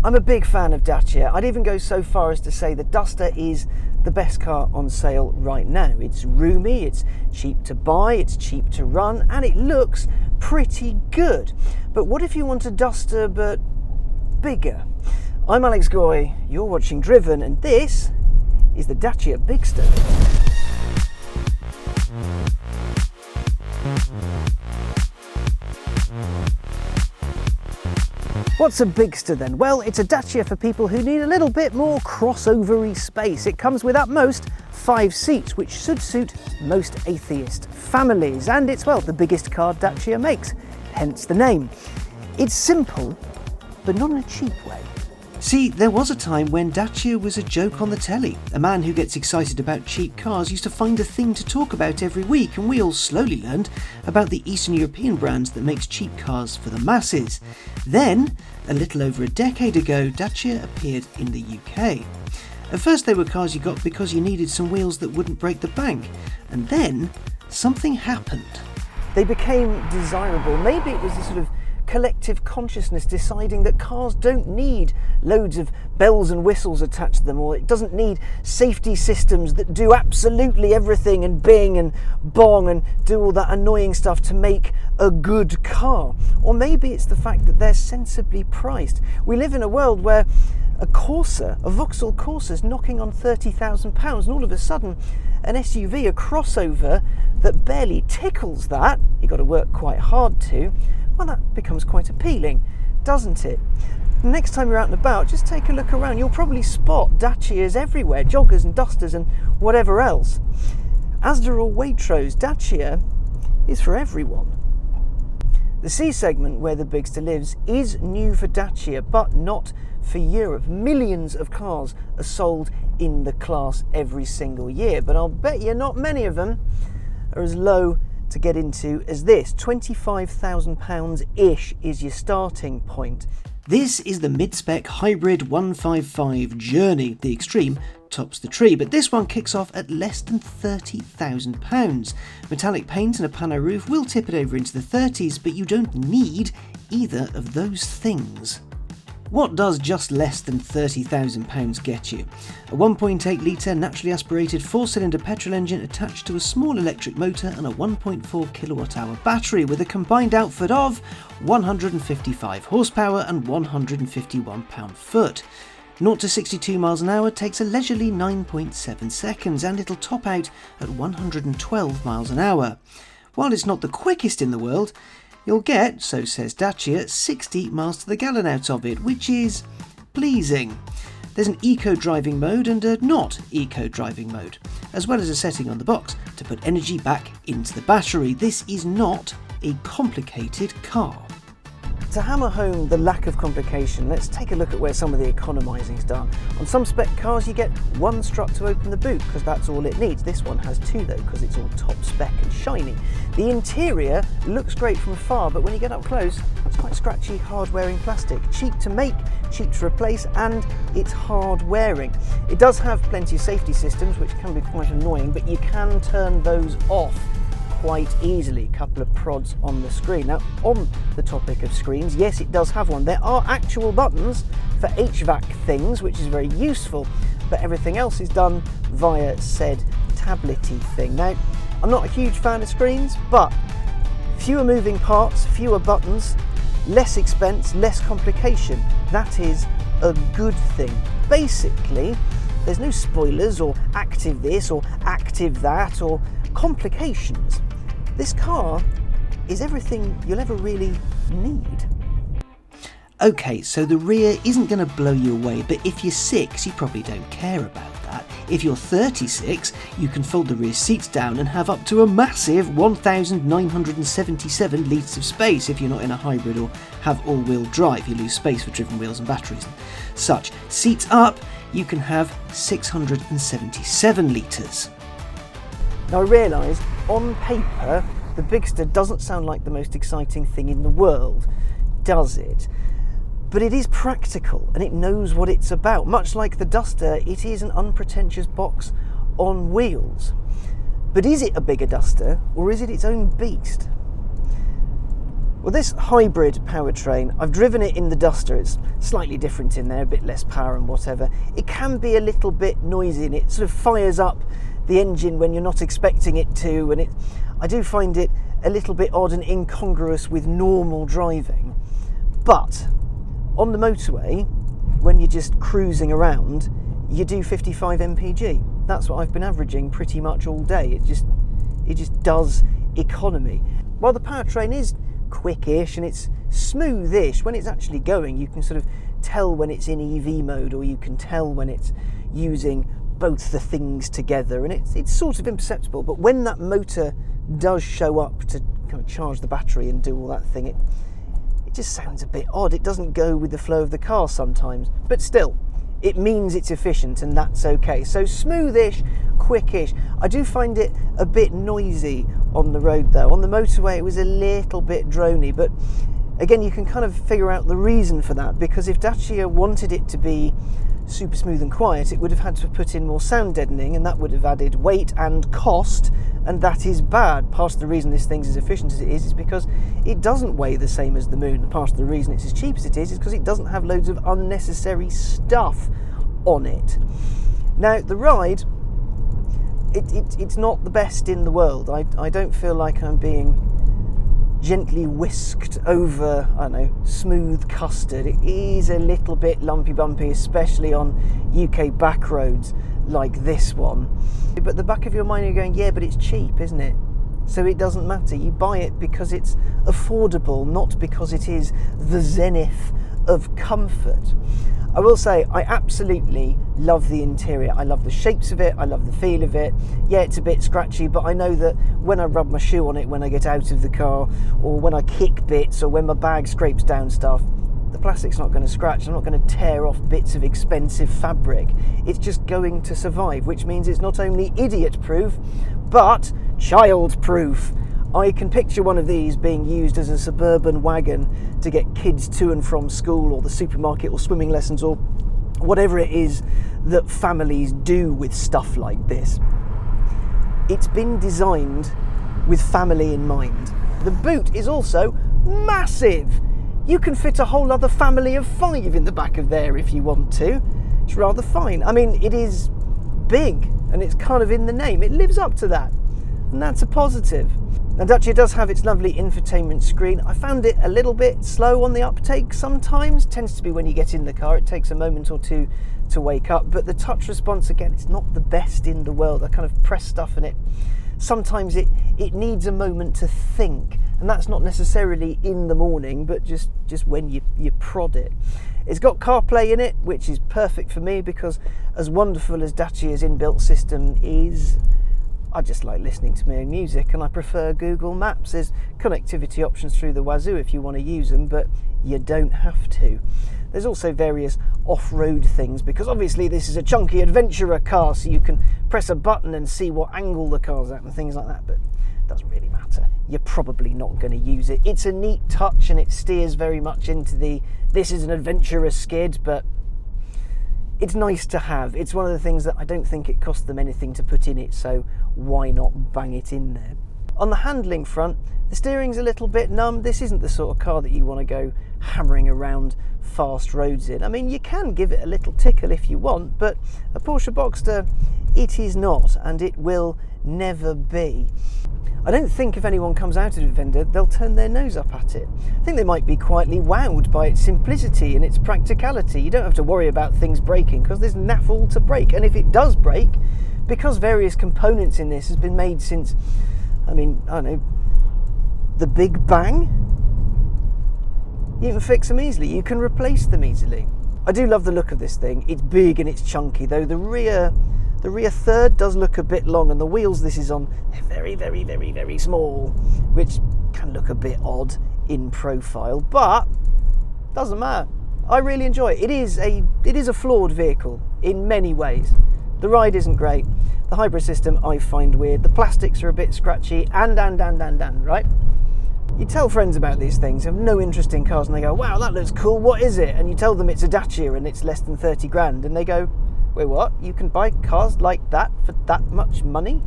I'm a big fan of Dacia. I'd even go so far as to say the Duster is the best car on sale right now. It's roomy, it's cheap to buy, it's cheap to run, and it looks pretty good. But what if you want a Duster but bigger? I'm Alex Goy, you're watching Driven, and this is the Dacia Bigster. What's a Bigster then? Well, it's a Dacia for people who need a little bit more crossover-y space. It comes with at most 5 seats, which should suit most atheist families. And it's, well, the biggest car Dacia makes, hence the name. It's simple, but not in a cheap way. See, there was a time when Dacia was a joke on the telly. A man who gets excited about cheap cars used to find a thing to talk about every week, and we all slowly learned about the Eastern European brands that makes cheap cars for the masses. Then, a little over a decade ago, Dacia appeared in the UK. At first they were cars you got because you needed some wheels that wouldn't break the bank, and then something happened. They became desirable. Maybe it was a sort of collective consciousness deciding that cars don't need loads of bells and whistles attached to them, or it doesn't need safety systems that do absolutely everything and bing and bong and do all that annoying stuff to make a good car. Or maybe it's the fact that they're sensibly priced. We live in a world where a Corsa, a Vauxhall Corsa, is knocking on £30,000, and all of a sudden an SUV, a crossover that barely tickles that, you've got to work quite hard to, well, that becomes quite appealing, doesn't it? Next time you're out and about, just take a look around. You'll probably spot Dacias everywhere, joggers and dusters and whatever else. Asda or Waitrose, Dacia is for everyone. The C segment, where the Bigster lives, is new for Dacia, but not for Europe. Millions of cars are sold in the class every single year, but I'll bet you not many of them are as low to get into as this. £25,000-ish is your starting point. This is the mid-spec hybrid 155 Journey. The Extreme tops the tree, but this one kicks off at less than £30,000. Metallic paint and a pano roof will tip it over into the 30s, but you don't need either of those things. What does just less than £30,000 get you? A 1.8 litre naturally aspirated 4-cylinder petrol engine attached to a small electric motor and a 1.4 kilowatt-hour battery with a combined output of 155 horsepower and 151 pound-foot. 0 to 62 miles an hour takes a leisurely 9.7 seconds, and it'll top out at 112 miles an hour. While it's not the quickest in the world, you'll get, so says Dacia, 60 miles to the gallon out of it, which is pleasing. There's an eco-driving mode and a not eco-driving mode, as well as a setting on the box to put energy back into the battery. This is not a complicated car. To hammer home the lack of complication, let's take a look at where some of the economising's done. On some spec cars you get one strut to open the boot because that's all it needs. This one has 2 though, because it's all top spec and shiny. The interior looks great from afar, but when you get up close, it's quite scratchy, hard-wearing plastic. Cheap to make, cheap to replace, and it's hard-wearing. It does have plenty of safety systems, which can be quite annoying, but you can turn those off quite easily. A couple of prods on the screen. Now, on the topic of screens, yes, it does have one. There are actual buttons for HVAC things, which is very useful, but everything else is done via said tablety thing. Now, I'm not a huge fan of screens, but fewer moving parts, fewer buttons, less expense, less complication. That is a good thing. Basically, there's no spoilers or active this or active that or complications. This car is everything you'll ever really need. Okay, so the rear isn't going to blow you away, but if you're 6, you probably don't care about that. If you're 36, you can fold the rear seats down and have up to a massive 1,977 litres of space. If you're not in a hybrid or have all-wheel drive, you lose space for driven wheels and batteries and such. Seats up, you can have 677 litres. Now I realise, on paper, the Bigster doesn't sound like the most exciting thing in the world, does it? But it is practical and it knows what it's about. Much like the Duster, it is an unpretentious box on wheels. But is it a bigger Duster or is it its own beast? Well, this hybrid powertrain, I've driven it in the Duster. It's slightly different in there, a bit less power and whatever. It can be a little bit noisy, and it sort of fires up the engine when you're not expecting it to, and I do find it a little bit odd and incongruous with normal driving. But on the motorway, when you're just cruising around, you do 55 mpg. That's what I've been averaging pretty much all day. It just does economy. While the powertrain is quickish and it's smoothish, when it's actually going, you can sort of tell when it's in EV mode, or you can tell when it's using both the things together, and it's sort of imperceptible. But when that motor does show up to kind of charge the battery and do all that thing, it just sounds a bit odd. It doesn't go with the flow of the car sometimes, but still, it means it's efficient, and that's okay. So smoothish, quickish. I do find it a bit noisy on the road though. On the motorway it was a little bit drony, but again, you can kind of figure out the reason for that, because if Dacia wanted it to be super smooth and quiet, it would have had to put in more sound deadening, and that would have added weight and cost, and that is bad. Part of the reason this thing's as efficient as it is because it doesn't weigh the same as the Moon. Part of the reason it's as cheap as it is because it doesn't have loads of unnecessary stuff on it. Now, the ride, it's not the best in the world. I don't feel like I'm being gently whisked over, I don't know, smooth custard. It is a little bit lumpy bumpy, especially on UK back roads like this one. But the back of your mind, you're going, yeah, but it's cheap, isn't it? So it doesn't matter. You buy it because it's affordable, not because it is the zenith of comfort. I will say, I absolutely love the interior. I love the shapes of it. I love the feel of it. Yeah, it's a bit scratchy, but I know that when I rub my shoe on it when I get out of the car, or when I kick bits, or when my bag scrapes down stuff, the plastic's not going to scratch. I'm not going to tear off bits of expensive fabric. It's just going to survive, which means it's not only idiot-proof, but child-proof. I can picture one of these being used as a suburban wagon to get kids to and from school, or the supermarket, or swimming lessons, or whatever it is that families do with stuff like this. It's been designed with family in mind. The boot is also massive. You can fit a whole other family of 5 in the back of there if you want to. It's rather fine. I mean, it is big, and it's kind of in the name. It lives up to that, and that's a positive. Now, Dacia does have its lovely infotainment screen. I found it a little bit slow on the uptake sometimes. It tends to be when you get in the car. It takes a moment or two to wake up. But the touch response, again, it's not the best in the world. I kind of press stuff and sometimes it needs a moment to think. And that's not necessarily in the morning, but just when you prod it. It's got CarPlay in it, which is perfect for me, because as wonderful as Dacia's inbuilt system is, I just like listening to my own music, and I prefer Google Maps. There's connectivity options through the wazoo if you want to use them, but you don't have to. There's also various off-road things, because obviously this is a chunky adventurer car, so you can press a button and see what angle the car's at and things like that, but it doesn't really matter. You're probably not going to use it. It's a neat touch, and it steers very much into this is an adventurous skid, but it's nice to have. It's one of the things that I don't think it cost them anything to put in it, so why not bang it in there? On the handling front, the steering's a little bit numb. This isn't the sort of car that you want to go hammering around fast roads in. I mean, you can give it a little tickle if you want, but a Porsche Boxster, it is not, and it will never be. I don't think if anyone comes out of the vendor, they'll turn their nose up at it. I think they might be quietly wowed by its simplicity and its practicality. You don't have to worry about things breaking because there's naff all to break. And if it does break, because various components in this has been made since, I don't know, the Big Bang, you can fix them easily. You can replace them easily. I do love the look of this thing. It's big and it's chunky, though the rear third does look a bit long, and the wheels this is on, they're very, very, very, very small, which can look a bit odd in profile, but doesn't matter. I really enjoy it. It is a flawed vehicle in many ways. The ride isn't great. The hybrid system I find weird. The plastics are a bit scratchy, and, right? You tell friends about these things who have no interest in cars, and they go, wow, that looks cool, what is it? And you tell them it's a Dacia and it's less than 30 grand, and they go, wait, what? You can buy cars like that for that much money?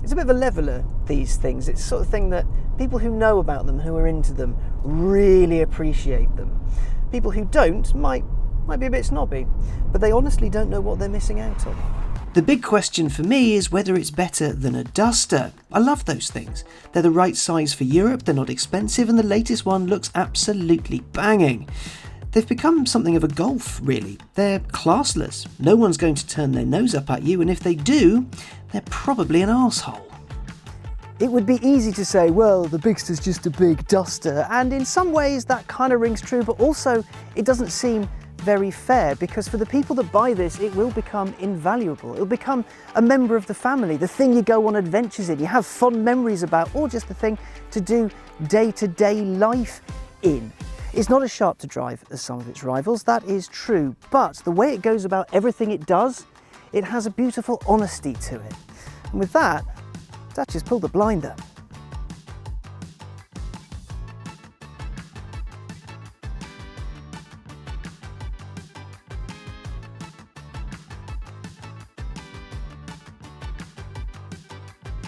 It's a bit of a leveller, these things. It's the sort of thing that People who know about them, who are into them, really appreciate them. People who don't might be a bit snobby, but they honestly don't know what they're missing out on. The big question for me is whether it's better than a Duster. I love those things. They're the right size for Europe, they're not expensive, and the latest one looks absolutely banging. They've become something of a Golf, really. They're classless. No one's going to turn their nose up at you, and if they do, they're probably an arsehole. It would be easy to say, well, the Bigster's just a big Duster, and in some ways that kind of rings true, but also it doesn't seem very fair, because for the people that buy this, it will become invaluable. It'll become a member of the family, the thing you go on adventures in, you have fond memories about, or just the thing to do day-to-day life in. It's not as sharp to drive as some of its rivals, that is true, but the way it goes about everything it does, it has a beautiful honesty to it. And with that, Dacia's pulled the blinder.